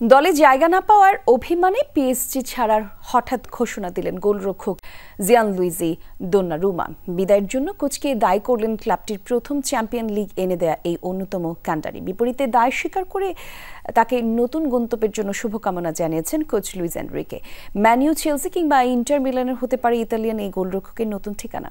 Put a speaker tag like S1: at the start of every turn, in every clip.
S1: দলে জায়গা না পাওয়ার অভিমানে পিএসজি ছাড়ার হঠাৎ ঘোষণা দিলেন গোলরক্ষক জিয়ানলুইজি দোন্নারুমা। বিদায়ের জন্য কোচকে দায়ী করলেন ক্লাবটির প্রথম চ্যাম্পিয়ন লিগ এনে দেয়া এই অন্যতম কান্ডারি। বিপরীতে দায় স্বীকার করে তাকে নতুন গন্তব্যের জন্য শুভকামনা জানিয়েছেন coach Luis Enrique. Man U, Chelsea কিংবা ইন্টার মিলানের হতে পারে ইতালিয়ান এই গোলরক্ষকের নতুন ঠিকানা।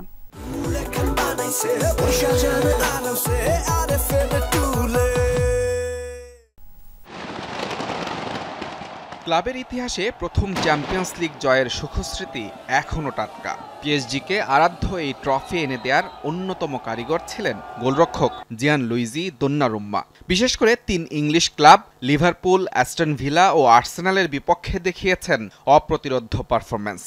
S2: ক্লাবের ইতিহাসে প্রথম চ্যাম্পিয়ন্স লিগ জয়ের সুখস্মৃতি এখনও টাটকা। পিএসজিকে আরাধ্য এই ট্রফি এনে দেওয়ার অন্যতম কারিগর ছিলেন গোলরক্ষক জিয়ানলুইজি দোন্নারুম্মা। বিশেষ করে 3 English club Liverpool, Aston Villa ও আর্সেনালের বিপক্ষে দেখিয়েছেন অপ্রতিরোধ্য পারফরম্যান্স।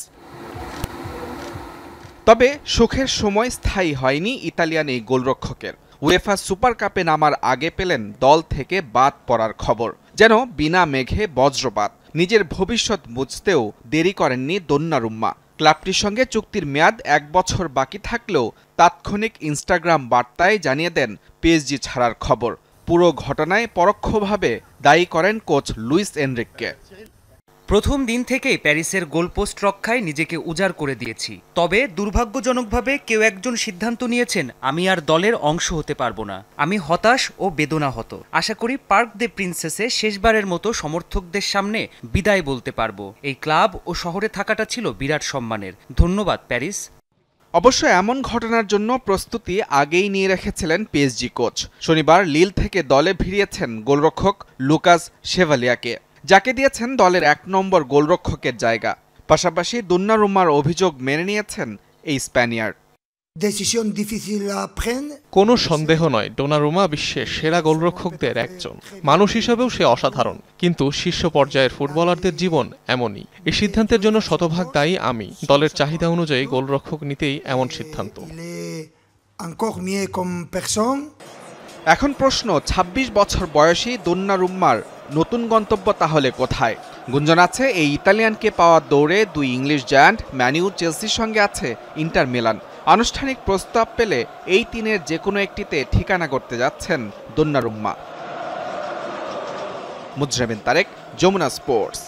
S2: তবে সুখের সময় স্থায়ী হয়নি ইতালিয়ান এই গোলরক্ষকের। উয়েফা সুপার কাপে নামার আগে পেলেন দল থেকে বাদ পড়ার খবর, যেন বিনা মেঘে বজ্রপাত। নিজের ভবিষ্যৎ বুঝতেও দেরি করেননি দোন্নারুম্মা। ক্লাবটির সঙ্গে চুক্তির মেয়াদ 1 বছর বাকি থাকলেও তাৎক্ষণিক ইনস্টাগ্রাম বার্তায় জানিয়ে দেন পিএসজি ছাড়ার খবর। পুরো ঘটনায় পরোক্ষভাবে দায়ী করেন কোচ লুইস এনরিককে।
S3: প্রথম দিন থেকেই প্যারিসের গোলপোস্ট রক্ষায় নিজেকে উজাড় করে দিয়েছি। তবে দুর্ভাগ্যজনকভাবে কেউ একজন সিদ্ধান্ত নিয়েছেন আমি আর দলের অংশ হতে পারবো না। আমি হতাশ ও বেদনাহত। আশা করি পার্ক দে প্রিন্সেসে শেষবারের মতো সমর্থকদের সামনে বিদায় বলতে পারবো। এই ক্লাব ও শহরে থাকাটা ছিল বিরাট সম্মানের। ধন্যবাদ প্যারিস।
S2: অবশ্য এমন ঘটনার জন্য প্রস্তুতি আগেই নিয়ে রেখেছিলেন পিএসজি কোচ। শনিবার লিল থেকে দলে ভিড়িয়েছেন গোলরক্ষক লুকাস শেভালিয়াকে, যাকে দিয়েছেন দলের 1 নম্বর গোলরক্ষকের জায়গা। পাশাপাশি দোন্নারুম্মার অভিযোগ মেনে নিয়েছেন এই স্প্যানিয়ার্ড।
S4: কোনো সন্দেহ নয়, দোন্নারুম্মা বিশ্বের সেরা গোলরক্ষকদের একজন। মানুষ হিসেবেও সে অসাধারণ, কিন্তু শীর্ষ পর্যায়ের ফুটবলারদের জীবন এমনই। এই সিদ্ধান্তের জন্য শতভাগ দায়ী আমি। দলের চাহিদা অনুযায়ী গোলরক্ষক নিতেই এমন সিদ্ধান্ত।
S2: এখন প্রশ্ন, 26 বছর বয়সী দোন্নারুম্মার নতুন গন্তব্য তাহলে কোথায়? গুঞ্জন আছে এই ইতালিয়ানকে পাওয়ার দৌড়ে 2 ইংলিশ জায়ান্ট ম্যান ইউ, চেলসির সঙ্গে আছে ইন্টার মিলান। আনুষ্ঠানিক প্রস্তাব পেলে এই 3-এর যে কোনো একটিতে ঠিকানা করতে যাচ্ছেন দোন্নারুম্মা। মুজরাবিন তারেক, যমুনা স্পোর্টস।